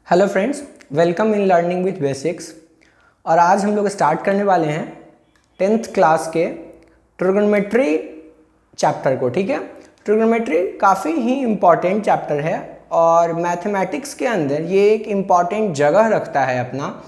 Hello friends, welcome in learning with basics. और आज हम लोग स्टार्ट करने वाले हैं 10th क्लास के ट्रिग्नोमेट्री चैप्टर को। ठीक है, ट्रिग्नोमेट्री काफ़ी ही इम्पॉर्टेंट चैप्टर है और मैथमेटिक्स के अंदर ये एक इम्पॉर्टेंट जगह रखता है, अपना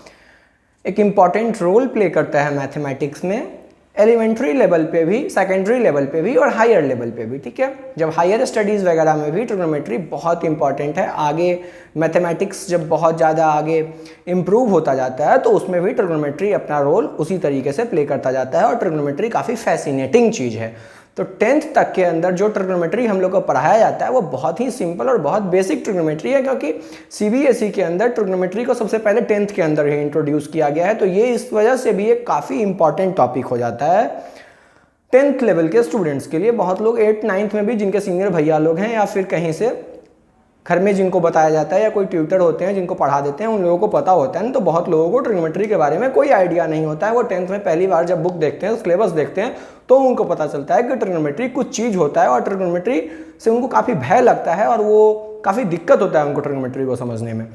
एक इम्पॉर्टेंट रोल प्ले करता है मैथमेटिक्स में, एलिमेंट्री लेवल पे भी, सेकेंडरी लेवल पे भी और हायर लेवल पे भी। ठीक है, जब हायर स्टडीज़ वगैरह में भी ट्रिग्नोमेट्री बहुत इंपॉर्टेंट है। आगे मैथमेटिक्स जब बहुत ज़्यादा आगे इम्प्रूव होता जाता है तो उसमें भी ट्रिग्नोमेट्री अपना रोल उसी तरीके से प्ले करता जाता है और ट्रिग्नोमेट्री काफ़ी फैसिनेटिंग चीज़ है। तो 10th तक के अंदर जो ट्रिग्नोमेट्री हम लोग को पढ़ाया जाता है वो बहुत ही सिंपल और बहुत बेसिक ट्रिग्नोमेट्री है, क्योंकि सीबीएसई के अंदर ट्रिग्नोमेट्री को सबसे पहले 10th के अंदर ही इंट्रोड्यूस किया गया है। तो ये इस वजह से भी एक काफ़ी इंपॉर्टेंट टॉपिक हो जाता है 10th लेवल के स्टूडेंट्स के लिए। बहुत लोग 8th 9th में भी, जिनके सीनियर भैया लोग हैं या फिर कहीं से घर में जिनको बताया जाता है या कोई ट्यूटर होते हैं जिनको पढ़ा देते हैं, उन लोगों को पता होता है ना। तो बहुत लोगों को ट्रिग्नोमेट्री के बारे में कोई आइडिया नहीं होता है। वो 10th में पहली बार जब बुक देखते हैं, सिलेबस देखते हैं, तो उनको पता चलता है कि ट्रिग्नोमेट्री कुछ चीज़ होता है और ट्रिग्नोमेट्री से उनको काफ़ी भय लगता है और वो काफ़ी दिक्कत होता है उनको ट्रिग्नोमेट्री को समझने में।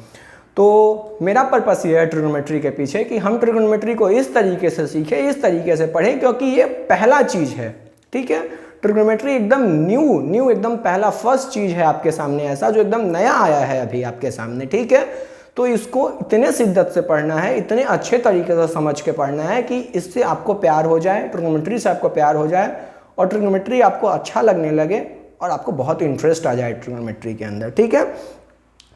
तो मेरा पर्पस ये है ट्रिग्नोमेट्री के पीछे कि हम ट्रिग्नोमेट्री को इस तरीके से सीखें, इस तरीके से पढ़ें, क्योंकि ये पहला चीज़ है। ठीक है, ट्रिग्नोमेट्री एकदम न्यू एकदम पहला फर्स्ट चीज़ है आपके सामने, ऐसा जो एकदम नया आया है अभी आपके सामने। ठीक है, तो इसको इतने शिद्दत से पढ़ना है, इतने अच्छे तरीके से समझ के पढ़ना है कि इससे आपको प्यार हो जाए, ट्रिग्नोमेट्री से आपको प्यार हो जाए और ट्रिग्नोमेट्री आपको अच्छा लगने लगे और आपको बहुत इंटरेस्ट आ जाए ट्रिग्नोमेट्री के अंदर। ठीक है,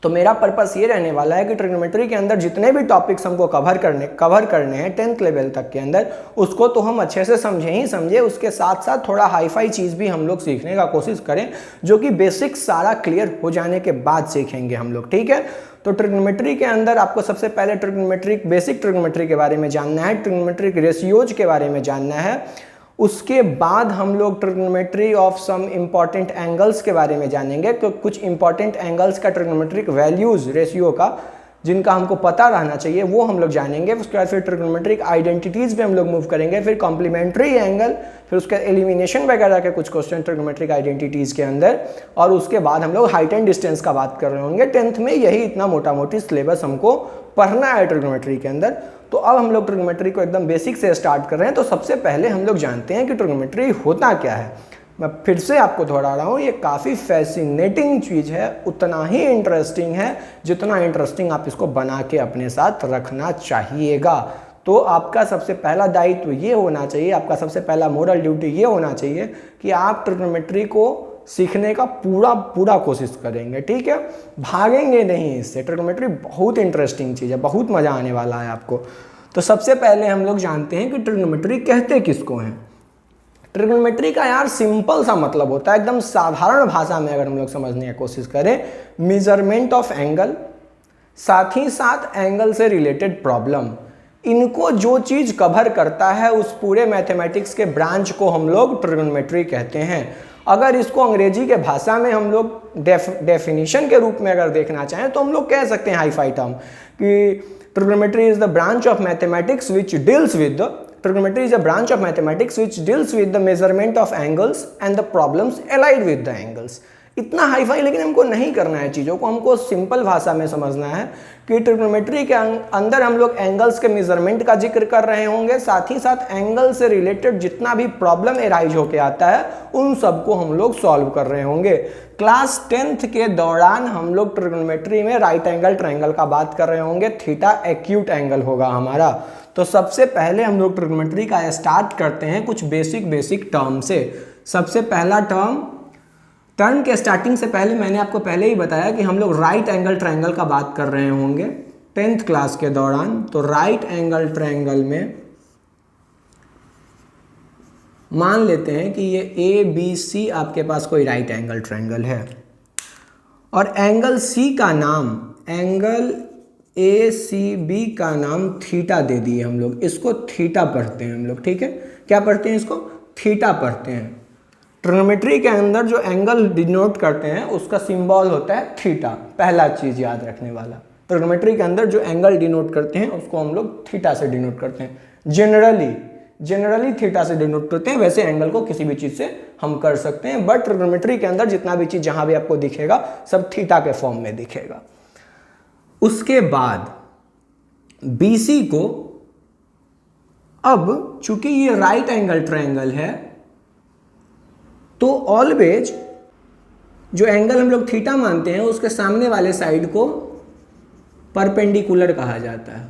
तो मेरा पर्पस ये रहने वाला है कि ट्रिग्नोमेट्री के अंदर जितने भी टॉपिक्स हमको कवर करने हैं 10th लेवल तक के अंदर, उसको तो हम अच्छे से समझे, उसके साथ साथ थोड़ा हाईफाई चीज़ भी हम लोग सीखने का कोशिश करें, जो कि बेसिक सारा क्लियर हो जाने के बाद सीखेंगे हम लोग। ठीक है, तो ट्रिग्नोमेट्री के अंदर आपको सबसे पहले बेसिक ट्रिग्नोमेट्री के बारे में जानना है, ट्रिग्नोमेट्रिक रेशियोज के बारे में जानना है। उसके बाद हम लोग trigonometry of some important angles के बारे में जानेंगे, तो कुछ इंपॉर्टेंट एंगल्स का ट्रिग्नोमेट्रिक वैल्यूज़ रेशियो का जिनका हमको पता रहना चाहिए वो हम लोग जानेंगे। उसके बाद फिर ट्रिग्नोमेट्रिक आइडेंटिटीज़ पे हम लोग मूव करेंगे, फिर कॉम्प्लीमेंट्री एंगल, फिर उसका एलिमिनेशन वगैरह के कुछ क्वेश्चन ट्रिग्नोमेट्रिक आइडेंटिटीज़ के अंदर, और उसके बाद हम लोग हाइट एंड डिस्टेंस का बात कर रहे होंगे। 10th में यही इतना मोटा मोटी सिलेबस हमको पढ़ना है ट्रिग्नोमेट्री के अंदर। तो अब हम लोग ट्रिग्नोमेट्री को एकदम बेसिक से स्टार्ट कर रहे हैं। तो सबसे पहले हम लोग जानते हैं कि ट्रिग्नोमेट्री होता क्या है। मैं फिर से आपको दोहरा रहा हूँ, ये काफ़ी फैसिनेटिंग चीज़ है, उतना ही इंटरेस्टिंग है जितना इंटरेस्टिंग आप इसको बना के अपने साथ रखना चाहिएगा। तो आपका सबसे पहला दायित्व ये होना चाहिए, आपका सबसे पहला मोरल ड्यूटी ये होना चाहिए कि आप ट्रिग्नोमेट्री को सीखने का पूरा कोशिश करेंगे। ठीक है, भागेंगे नहीं इससे। ट्रिग्नोमेट्री बहुत इंटरेस्टिंग चीज़ है, बहुत मज़ा आने वाला है आपको। तो सबसे पहले हम लोग जानते हैं कि ट्रिग्नोमेट्री कहते किसको हैं। ट्रिग्नोमेट्री का यार सिंपल सा मतलब होता है, एकदम साधारण भाषा में अगर हम लोग समझने की कोशिश करें, मेजरमेंट ऑफ एंगल, साथ ही साथ एंगल से रिलेटेड प्रॉब्लम, इनको जो चीज़ कवर करता है उस पूरे मैथमेटिक्स के ब्रांच को हम लोग ट्रिग्नोमेट्री कहते हैं। अगर इसको अंग्रेजी के भाषा में हम लोग डेफिनेशन के रूप में अगर देखना चाहें तो हम लोग कह सकते हैं हाईफाई टर्म कि trigonometry is the branch of mathematics which deals with Trigonometry is a branch of mathematics which deals with the measurement of angles and the problems allied with the angles। इतना hi-fi लेकिन हमको नहीं करना है चीज़ों को, हमको सिंपल भाषा में समझना है कि ट्रिग्नोमेट्री के अंदर हम लोग एंगल्स के मेजरमेंट का जिक्र कर रहे होंगे, साथ ही साथ एंगल से रिलेटेड जितना भी प्रॉब्लम एराइज होके आता है उन सबको हम लोग सॉल्व कर रहे होंगे। क्लास 10th के दौरान हम लोग ट्रिग्नोमेट्री में राइट एंगल ट्रायंगल का बात कर रहे होंगे, थीटा एक्यूट एंगल होगा हमारा। तो सबसे पहले हम लोग ट्रिग्नोमेट्री का स्टार्ट करते हैं कुछ बेसिक टर्म से। सबसे पहला टर्म के स्टार्टिंग से पहले मैंने आपको पहले ही बताया कि हम लोग राइट एंगल ट्रायंगल का बात कर रहे होंगे 10th क्लास के दौरान। तो राइट एंगल ट्रायंगल में मान लेते हैं कि ये ABC आपके पास कोई राइट एंगल ट्रायंगल है और एंगल C का नाम, एंगल ACB का नाम थीटा दे दिए हम लोग। इसको थीटा पढ़ते हैं हम लोग। ठीक है, क्या पढ़ते हैं इसको? थीटा पढ़ते हैं। ट्रिग्नोमेट्री के अंदर जो एंगल डिनोट करते हैं उसका सिंबल होता है थीटा, पहला चीज़ याद रखने वाला। ट्रिग्नोमेट्री के अंदर जो एंगल डिनोट करते हैं उसको हम लोग थीटा से डिनोट करते हैं। जनरली थीटा से डिनोट करते हैं, वैसे एंगल को किसी भी चीज़ से हम कर सकते हैं, बट ट्रिग्नोमेट्री के अंदर जितना भी चीज़ जहाँ भी आपको दिखेगा सब थीटा के फॉर्म में दिखेगा। उसके बाद BC को, अब चूंकि ये राइट एंगल ट्रायंगल है तो ऑलवेज जो एंगल हम लोग थीटा मानते हैं उसके सामने वाले साइड को परपेंडिकुलर कहा जाता है।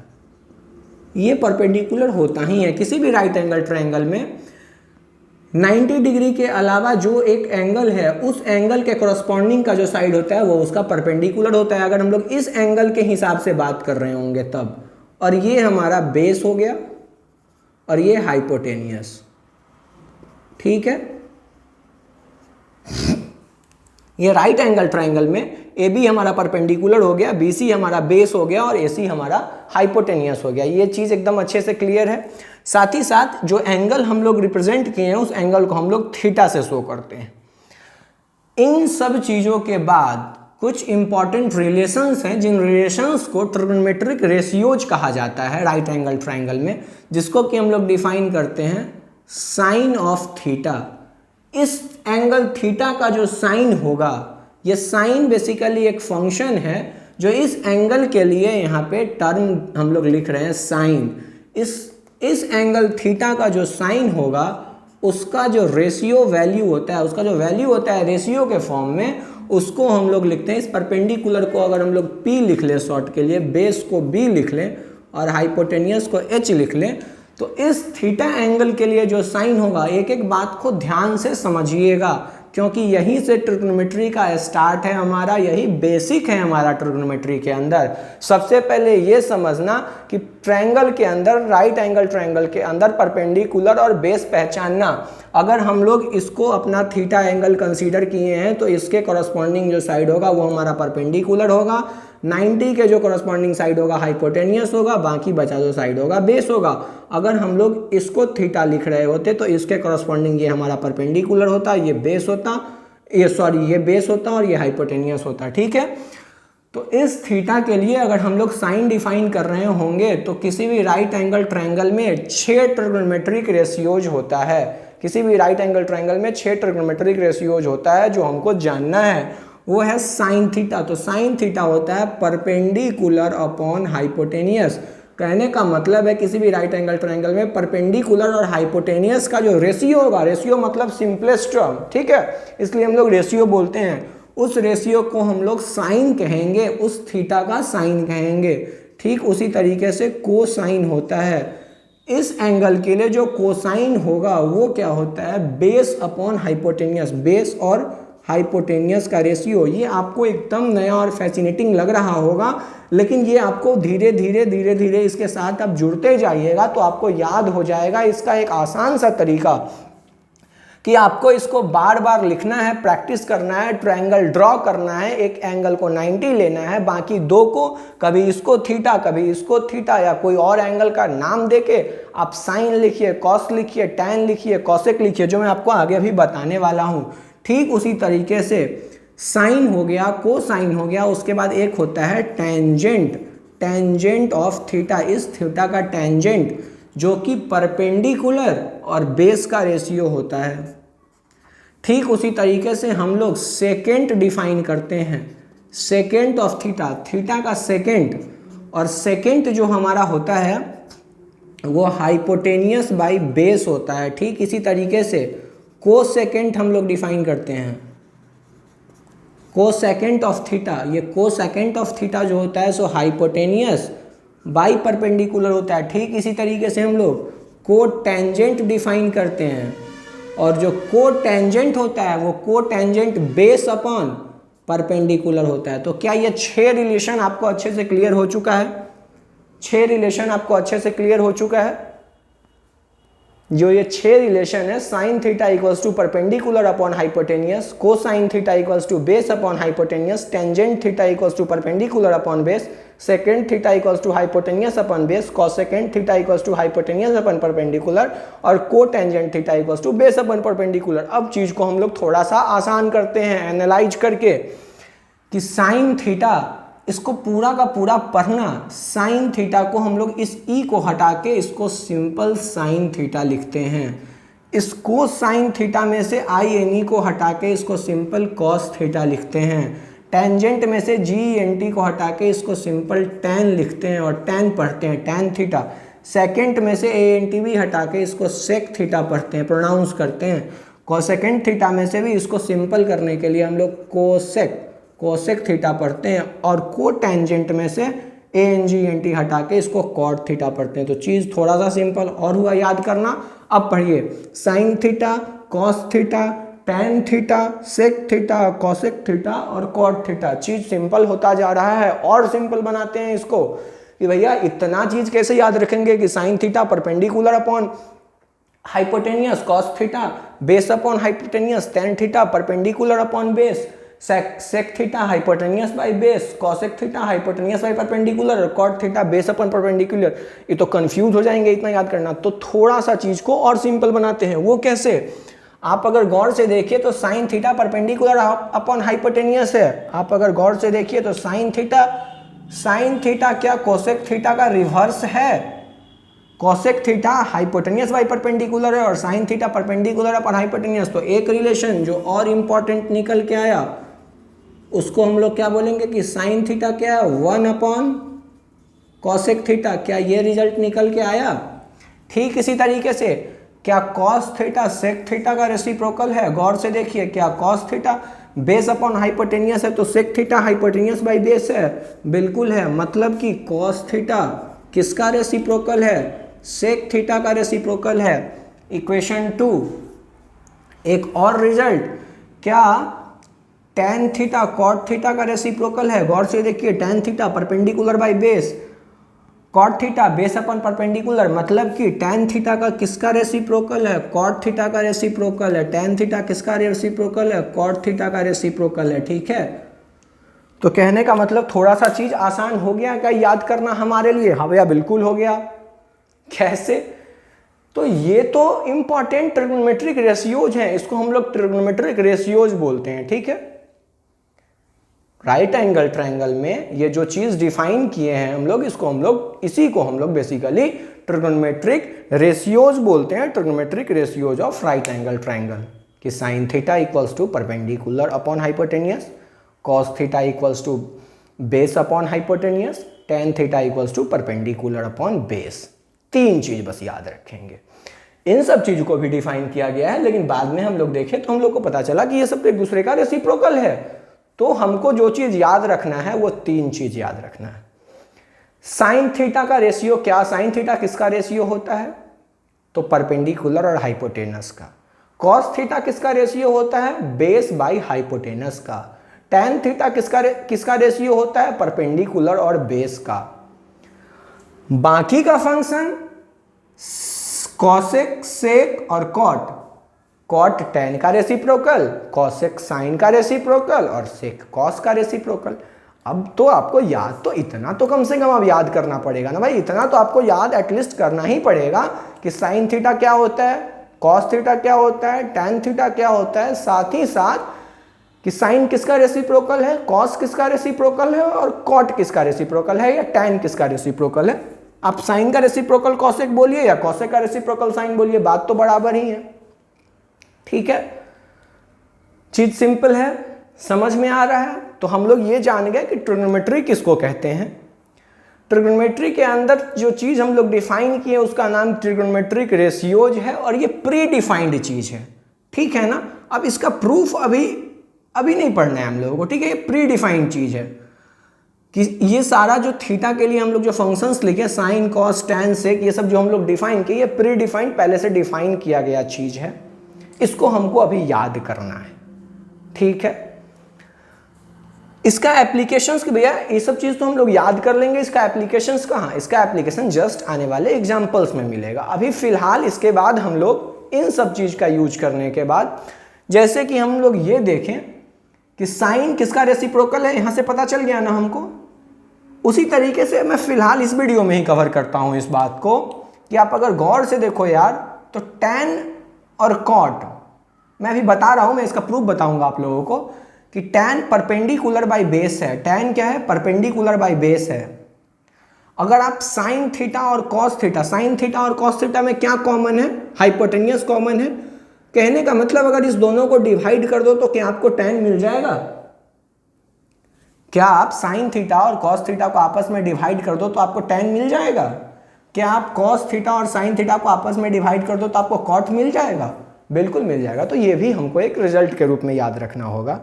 ये परपेंडिकुलर होता ही है किसी भी राइट एंगल ट्रायंगल में। 90 डिग्री के अलावा जो एक एंगल है उस एंगल के कॉरस्पॉन्डिंग का जो साइड होता है वो उसका परपेंडिकुलर होता है, अगर हम लोग इस एंगल के हिसाब से बात कर रहे होंगे तब। और ये हमारा बेस हो गया और ये हाइपोटेनियस, ठीक है। ये राइट एंगल ट्रायंगल में AB हमारा परपेंडिकुलर हो गया, BC हमारा बेस हो गया और AC हमारा हाइपोटेनियस हो गया। ये चीज़ एकदम अच्छे से क्लियर है। साथ ही साथ जो एंगल हम लोग रिप्रेजेंट किए हैं उस एंगल को हम लोग थीटा से शो करते हैं। इन सब चीज़ों के बाद कुछ इंपॉर्टेंट रिलेशंस हैं जिन रिलेशंस को ट्रिग्नोमेट्रिक रेशियोज कहा जाता है राइट एंगल ट्रायंगल में, जिसको कि हम लोग डिफाइन करते हैं साइन ऑफ थीटा। इस एंगल थीटा का जो साइन होगा, ये साइन बेसिकली एक फंक्शन है जो इस एंगल के लिए यहाँ पे टर्म हम लोग लिख रहे हैं साइन। इस एंगल थीटा का जो साइन होगा उसका जो रेशियो वैल्यू होता है, उसका जो वैल्यू होता है रेशियो के फॉर्म में, उसको हम लोग लिखते हैं। इस परपेंडिकुलर को अगर हम लोग P लिख लें शॉर्ट के लिए, बेस को B लिख लें और हाइपोटेनियस को H लिख लें, तो इस थीटा एंगल के लिए जो साइन होगा, एक एक बात को ध्यान से समझिएगा क्योंकि यहीं से ट्रिग्नोमेट्री का स्टार्ट है हमारा, यही बेसिक है हमारा ट्रिग्नोमेट्री के अंदर। सबसे पहले ये समझना कि ट्रायंगल के अंदर, राइट एंगल ट्रायंगल के अंदर परपेंडिकुलर और बेस पहचानना। अगर हम लोग इसको अपना थीटा एंगल कंसीडर किए हैं तो इसके कॉरस्पॉन्डिंग जो साइड होगा वो हमारा परपेंडिकुलर होगा, 90 के जो कॉरस्पॉन्डिंग साइड होगा हाइपोटेनियस होगा, बाकी बचा जो साइड होगा बेस होगा। अगर हम लोग इसको थीटा लिख रहे होते तो इसके कॉरस्पॉन्डिंग ये हमारा परपेंडिकुलर होता, ये बेस होता, ये बेस होता और ये हाइपोटेनियस होता, ठीक है। तो इस थीटा के लिए अगर हम लोग साइन डिफाइन कर रहे होंगे तो किसी भी राइट एंगल ट्रायंगल में 6 ट्रिग्नोमेट्रिक रेशियोज होता है। किसी भी राइट एंगल ट्रायंगल में 6 ट्रिग्नोमेट्रिक रेशियोज होता है। जो हमको जानना है वो है साइन थीटा। तो साइन थीटा होता है परपेंडिकुलर अपॉन हाइपोटेनियस। कहने का मतलब है किसी भी राइट एंगल ट्रायंगल में परपेंडिकुलर और हाइपोटेनियस का जो रेशियो होगा, रेशियो मतलब सिंपलेस्ट टर्म, ठीक है, इसलिए हम लोग रेशियो बोलते हैं, उस रेशियो को हम लोग साइन कहेंगे, उस थीटा का साइन कहेंगे। ठीक उसी तरीके से कोसाइन होता है। इस एंगल के लिए जो कोसाइन होगा वो क्या होता है, बेस अपॉन हाइपोटेनियस। बेस और हाइपोटेनियस का रेशियो, ये आपको एकदम नया और फैसिनेटिंग लग रहा होगा, लेकिन ये आपको धीरे धीरे इसके साथ आप जुड़ते जाइएगा तो आपको याद हो जाएगा। इसका एक आसान सा तरीका कि आपको इसको बार बार लिखना है, प्रैक्टिस करना है, ट्रायंगल ड्रॉ करना है, एक एंगल को 90 लेना है, बाकी दो को कभी इसको थीटा कभी इसको थीटा या कोई और एंगल का नाम देके आप साइन लिखिए, कॉस लिखिए, टैन लिखिए, कॉसेक लिखिए, जो मैं आपको आगे अभी बताने वाला हूँ। ठीक उसी तरीके से साइन हो गया, कोसाइन हो गया, उसके बाद एक होता है टेंजेंट, टेंजेंट ऑफ थीटा। इस थीटा का टेंजेंट जो कि परपेंडिकुलर और बेस का रेशियो होता है। ठीक उसी तरीके से हम लोग सेकेंट डिफाइन करते हैं, सेकेंट ऑफ थीटा, थीटा का सेकेंट, और सेकेंट जो हमारा होता है वो हाइपोटेनियस बाई बेस होता है। ठीक इसी तरीके से कोसेकेंट हम लोग डिफाइन करते हैं, कोसेकेंट ऑफ थीटा। ये कोसेकेंट ऑफ थीटा जो होता है सो हाइपोटेनियस बाई परपेंडिकुलर होता है। ठीक इसी तरीके से हम लोग को टेंजेंट डिफाइन करते हैं, और जो को टेंजेंट होता है वो को टेंजेंट बेस अपॉन परपेंडिकुलर होता है। तो क्या ये 6 रिलेशन आपको अच्छे से क्लियर हो चुका है? 6 रिलेशन आपको अच्छे से क्लियर हो चुका है? जो ये 6 रिलेशन है, sine theta equals to perpendicular upon hypotenuse, cosine theta equals to base upon hypotenuse, tangent theta equals to perpendicular upon base, secant theta equals to hypotenuse upon base, cosecant theta equals to hypotenuse upon perpendicular, और cotangent theta equals to base upon perpendicular. अब चीज को हम लोग थोड़ा सा आसान करते हैं एनालाइज करके कि साइन थीटा, इसको पूरा का पूरा पढ़ना। साइन थीटा को हम लोग इस ई को हटा के इसको सिंपल साइन थीटा लिखते हैं। इसको साइन थीटा में से आई एन ई को हटा के इसको सिंपल कॉस थीटा लिखते हैं। टेंजेंट में से GENT को हटा के इसको सिंपल tan लिखते हैं और tan पढ़ते हैं, tan थीटा। सेकेंड में से ANT भी हटा के इसको sec थीटा पढ़ते हैं, प्रोनाउंस करते हैं। कोसेकेंड थीटा में से भी इसको सिंपल करने के लिए हम लोग कोसेक थीटा पढ़ते हैं और को टेंजेंट में से ANGENT हटा के इसको कॉट थीटा पढ़ते हैं। तो चीज़ थोड़ा सा सिंपल और हुआ याद करना। अब पढ़िए, sine theta, cos theta, tan theta, sec theta, cosec theta और कॉट थीटा। चीज़ सिंपल होता जा रहा है और सिंपल बनाते हैं इसको कि भैया इतना चीज़ कैसे याद रखेंगे कि sine theta perpendicular upon hypotenuse, cos theta base upon hypotenuse, tan theta perpendicular upon base, sec theta hypotenuse by base, cosec theta hypotenuse by perpendicular, cot theta base upon perpendicular. ये तो कंफ्यूज हो जाएंगे इतना याद करना। तो थोड़ा सा चीज को और सिंपल बनाते हैं। वो कैसे? आप अगर गौर से देखिए तो sign theta perpendicular upon hypotenuse है। आप अगर गौर से देखिए तो साइन थीटा क्या कोसेक थीटा का रिवर्स है? Cosec theta hypotenuse by perpendicular है और sign theta perpendicular upon hypotenuse. तो एक रिलेशन जो और इंपॉर्टेंट निकल के आया उसको हम लोग क्या बोलेंगे कि साइन थीटा क्या है 1 अपॉन कॉसेक थीटा। क्या ये रिजल्ट निकल के आया? ठीक इसी तरीके से क्या कॉस थीटा सेक थीटा का रेसिप्रोकल है? गौर से देखिए, क्या cos theta base upon hypotenuse है तो sec theta hypotenuse by base है? बिल्कुल है। मतलब कि कॉस थीटा किसका रेसिप्रोकल है? सेक थीटा का रेसिप्रोकल है। इक्वेशन 2। एक और रिजल्ट, क्या tan थीटा कॉट थीटा का रेसिप्रोकल है? गौर से देखिए, tan theta perpendicular by base, cot theta base upon perpendicular. मतलब कि tan थीटा का किसका रेसिप्रोकल है? कॉट थीटा का रेसिप्रोकल है। tan थीटा किसका रेसिप्रोकल है? कॉट थीटा का रेसिप्रोकल है। ठीक है, तो कहने का मतलब थोड़ा सा चीज आसान हो गया क्या याद करना हमारे लिए? हाँ भैया बिल्कुल हो गया। कैसे? तो ये तो इंपॉर्टेंट ट्रिग्नोमेट्रिक रेशियोज हैं, इसको हम लोग ट्रिग्नोमेट्रिक रेशियोज बोलते हैं। ठीक है, राइट एंगल ट्रायंगल में ये जो चीज डिफाइन किए हैं हम लोग, इसी को हम लोग बेसिकली ट्रिग्नोमेट्रिक रेशियोज बोलते हैं। Trigonometric ratios of right angle triangle कि sine theta equals to perpendicular upon hypotenuse, cos theta equals to base upon hypotenuse, tan theta equals to perpendicular upon base. 3 चीज बस याद रखेंगे। इन सब चीज को भी डिफाइन किया गया है, लेकिन बाद में हम लोग देखें तो हम लोग को पता चला कि ये सब एक दूसरे का रेसिप्रोकल है। तो हमको जो चीज याद रखना है वो 3 चीज याद रखना है। साइन थीटा का रेशियो क्या? साइन थीटा किसका रेशियो होता है? तो परपेंडिकुलर और हाइपोटेनस का। कॉस थीटा किसका रेशियो होता है? बेस बाय हाइपोटेनस का। टैन थीटा किसका रेशियो होता है? परपेंडिकुलर और बेस का। बाकी का फंक्शन कॉसेक, सेक और कॉट टैन का रेसिप्रोकल, कॉसेक साइन का रेसिप्रोकल और सेक कॉस का रेसिप्रोकल। अब तो आपको याद तो इतना तो कम से कम अब याद करना पड़ेगा ना भाई, इतना तो आपको याद एटलीस्ट करना ही पड़ेगा कि साइन थीटा क्या होता है, कॉस थीटा क्या होता है, टैन थीटा क्या होता है, साथ ही साथ कि साइन किसका रेसिप्रोकल है, कॉस किसका रेसिप्रोकल है और कॉट किसका रेसिप्रोकल है या टैन किसका रेसिप्रोकल है। आप साइन का रेसिप्रोकल कॉसेक बोलिए या कॉसेक का रेसिप्रोकल साइन बोलिए, बात तो बराबर ही है। ठीक है, चीज सिंपल है, समझ में आ रहा है। तो हम लोग ये जान गए कि ट्रिग्नोमेट्री किसको कहते हैं। ट्रिग्नोमेट्री के अंदर जो चीज हम लोग डिफाइन किए उसका नाम ट्रिग्नोमेट्रिक रेशियोज है और ये प्री डिफाइंड चीज है। ठीक है ना, अब इसका प्रूफ अभी नहीं पढ़ना है हम लोगों को। ठीक है, ये प्री डिफाइंड चीज है कि ये सारा जो थीटा के लिए हम लोग जो फंक्शंस लिखे, साइन कॉस टैन सेक, ये सब जो हम लोग डिफाइन किए, ये प्री डिफाइंड पहले से डिफाइन किया गया चीज है। इसको हमको अभी याद करना है। ठीक है, इसका एप्लीकेशंस कि भैया ये सब चीज तो हम लोग याद कर लेंगे, इसका एप्लीकेशंस कहाँ? इसका एप्लीकेशन जस्ट आने वाले एग्जांपल्स में मिलेगा। अभी फिलहाल इसके बाद हम लोग इन सब चीज का यूज करने के बाद, जैसे कि हम लोग ये देखें कि साइन किसका रेसिप्रोकल है, यहां से पता चल गया ना हमको। उसी तरीके से मैं फिलहाल इस वीडियो में ही कवर करता हूं इस बात को कि आप अगर गौर से देखो यार, तो टैन और कॉट, मैं अभी बता रहा हूं, मैं इसका प्रूफ बताऊंगा आप लोगों को कि टैन परपेंडिकुलर बाय बेस है। टैन क्या है? परपेंडिकुलर बाय बेस है। अगर आप साइन थीटा और कॉस थीटा, साइन थीटा और कॉस थीटा में क्या कॉमन है? हाइपोटेनियस कॉमन है। कहने का मतलब अगर इस दोनों को डिवाइड कर दो तो क्या आपको टैन मिल जाएगा? क्या आप साइन थीटा और कॉस थीटा को आपस में डिवाइड कर दो तो आपको tan मिल जाएगा? क्या आप कॉस थीटा और साइन थीटा को आपस में डिवाइड कर दो तो आपको कॉट मिल जाएगा? बिल्कुल मिल जाएगा। तो ये भी हमको एक रिजल्ट के रूप में याद रखना होगा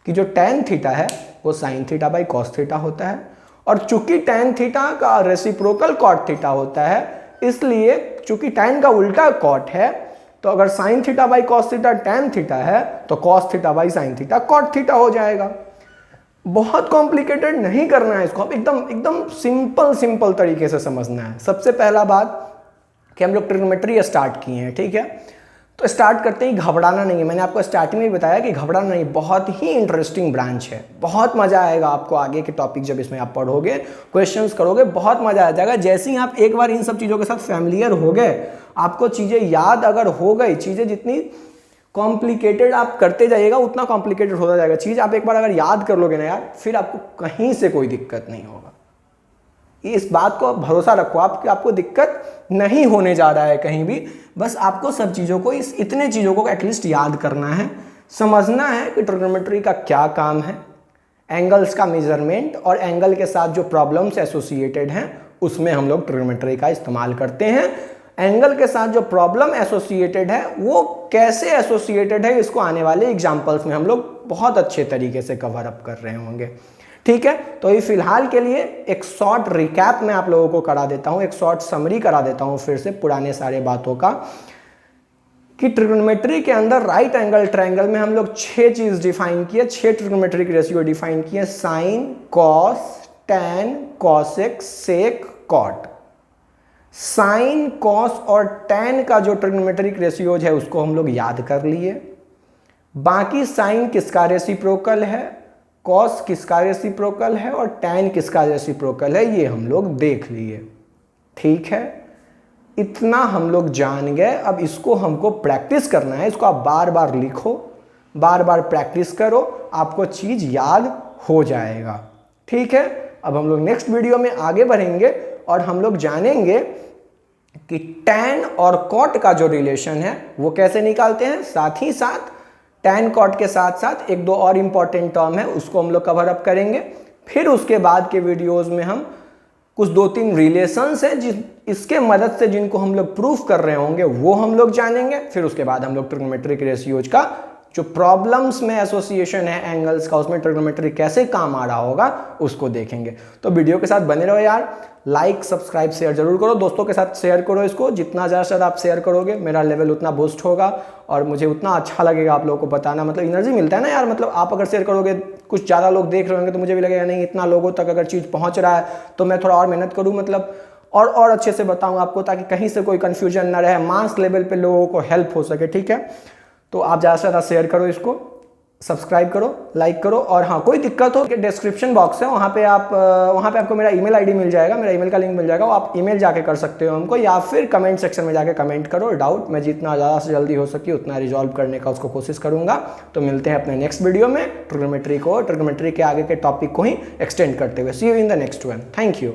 कि जो tan थीटा है वो sign theta by cos theta होता है, और चूंकि tan थीटा का रेसिप्रोकल कॉट थीटा होता है, इसलिए चूंकि tan का उल्टा कॉट है, तो अगर sine theta by cos theta tan theta है तो cos theta by sine theta cot theta हो जाएगा। बहुत कॉम्प्लिकेटेड नहीं करना है इसको, अब एकदम सिंपल तरीके से समझना है। सबसे पहला बात कि हम लोग ट्रिग्नोमेट्री स्टार्ट किए हैं, ठीक है, तो स्टार्ट करते ही घबराना नहीं है। मैंने आपको स्टार्टिंग में ही बताया कि घबराना नहीं, बहुत ही इंटरेस्टिंग ब्रांच है, बहुत मजा आएगा आपको आगे के टॉपिक जब इसमें आप पढ़ोगे, क्वेश्चंस करोगे, बहुत मजा आ जाएगा। जैसे ही आप एक बार इन सब चीज़ों के साथ फैमिलियर हो गए, आपको चीज़ें याद अगर हो गई, चीज़ें जितनी कॉम्प्लिकेटेड आप करते जाइएगा उतना कॉम्प्लिकेटेड होता जाएगा। चीज़ आप एक बार अगर याद कर लोगे ना यार, फिर आपको कहीं से कोई दिक्कत नहीं होगा। इस बात को भरोसा रखो आप कि आपको दिक्कत नहीं होने जा रहा है कहीं भी। बस आपको सब चीज़ों को, इस इतने चीज़ों को एटलीस्ट याद करना है, समझना है कि ट्रिग्नोमेट्री का क्या काम है, एंगल्स का मेजरमेंट और एंगल के साथ जो प्रॉब्लम्स एसोसिएटेड हैं उसमें हम लोग ट्रिग्नोमेट्री का इस्तेमाल करते हैं। एंगल के साथ जो प्रॉब्लम एसोसिएटेड है वो कैसे एसोसिएटेड है, इसको आने वाले एग्जाम्पल्स में हम लोग बहुत अच्छे तरीके से कवर अप कर रहे होंगे, ठीक है। तो ये फिलहाल के लिए एक शॉर्ट रिकैप मैं आप लोगों को करा देता हूँ, एक शॉर्ट समरी करा देता हूँ फिर से पुराने सारे बातों का, कि ट्रिग्नोमेट्री के अंदर राइट एंगल ट्रायंगल में हम लोग 6 चीज डिफाइन किए, 6 ट्रिग्नोमेट्रिक रेशियो डिफाइन किए, साइन, कॉस, टैन, कॉसेक, सेक, कॉट। साइन, कॉस और टैन का जो ट्रिग्नोमेट्रिक रेशियोज है उसको हम लोग याद कर लिए। बाकी साइन किसका रेसिप्रोकल है, कॉस किसका रेसिप्रोकल है और टैन किसका रेसिप्रोकल है, ये हम लोग देख लिए, ठीक है। इतना हम लोग जान गए। अब इसको हमको प्रैक्टिस करना है, इसको आप बार बार लिखो, बार बार प्रैक्टिस करो, आपको चीज याद हो जाएगा, ठीक है। अब हम लोग नेक्स्ट वीडियो में आगे बढ़ेंगे और हम लोग जानेंगे कि टैन और कॉट का जो रिलेशन है वो कैसे निकालते हैं। साथ ही साथ टैन कॉट के साथ साथ एक दो और इंपॉर्टेंट टर्म है, उसको हम लोग कवर अप करेंगे। फिर उसके बाद के वीडियोस में हम कुछ 2-3 रिलेशंस हैं इसके मदद से जिनको हम लोग प्रूफ कर रहे होंगे वो हम लोग जानेंगे। फिर उसके बाद हम लोग ट्रिग्नोमेट्रिक रेशियोज का जो प्रॉब्लम्स में एसोसिएशन है एंगल्स का, उसमें ट्रिग्नोमेट्री कैसे काम आ रहा होगा उसको देखेंगे। तो वीडियो के साथ बने रहो यार, लाइक सब्सक्राइब शेयर जरूर करो, दोस्तों के साथ शेयर करो इसको। जितना ज़्यादा से ज़्यादा आप शेयर करोगे मेरा लेवल उतना बूस्ट होगा और मुझे उतना अच्छा लगेगा आप लोगों को बताना, मतलब एनर्जी मिलता है ना यार। मतलब आप अगर शेयर करोगे, कुछ ज़्यादा लोग देख रहे होंगे तो मुझे भी लगेगा नहीं इतना लोगों तक अगर चीज़ पहुँच रहा है तो मैं थोड़ा और मेहनत करूँ, मतलब और अच्छे से बताऊँ आपको, ताकि कहीं से कोई कन्फ्यूजन ना रहे, मास लेवल पर लोगों को हेल्प हो सके, ठीक है। तो आप ज़्यादा से ज़्यादा शेयर करो इसको, सब्सक्राइब करो, लाइक करो। और हाँ, कोई दिक्कत हो कि डिस्क्रिप्शन बॉक्स है वहाँ पे आपको मेरा ईमेल आईडी मिल जाएगा, मेरा ईमेल का लिंक मिल जाएगा, वो आप ईमेल जाके कर सकते हो हमको, या फिर कमेंट सेक्शन में जाके कमेंट करो डाउट। मैं जितना ज़्यादा से जल्दी हो सके उतना रिजॉल्व करने का उसको कोशिश करूँगा। तो मिलते हैं अपने नेक्स्ट वीडियो में ट्रिग्नोमेट्री के आगे के टॉपिक को ही एक्सटेंड करते हुए। See you in the next one. Thank you.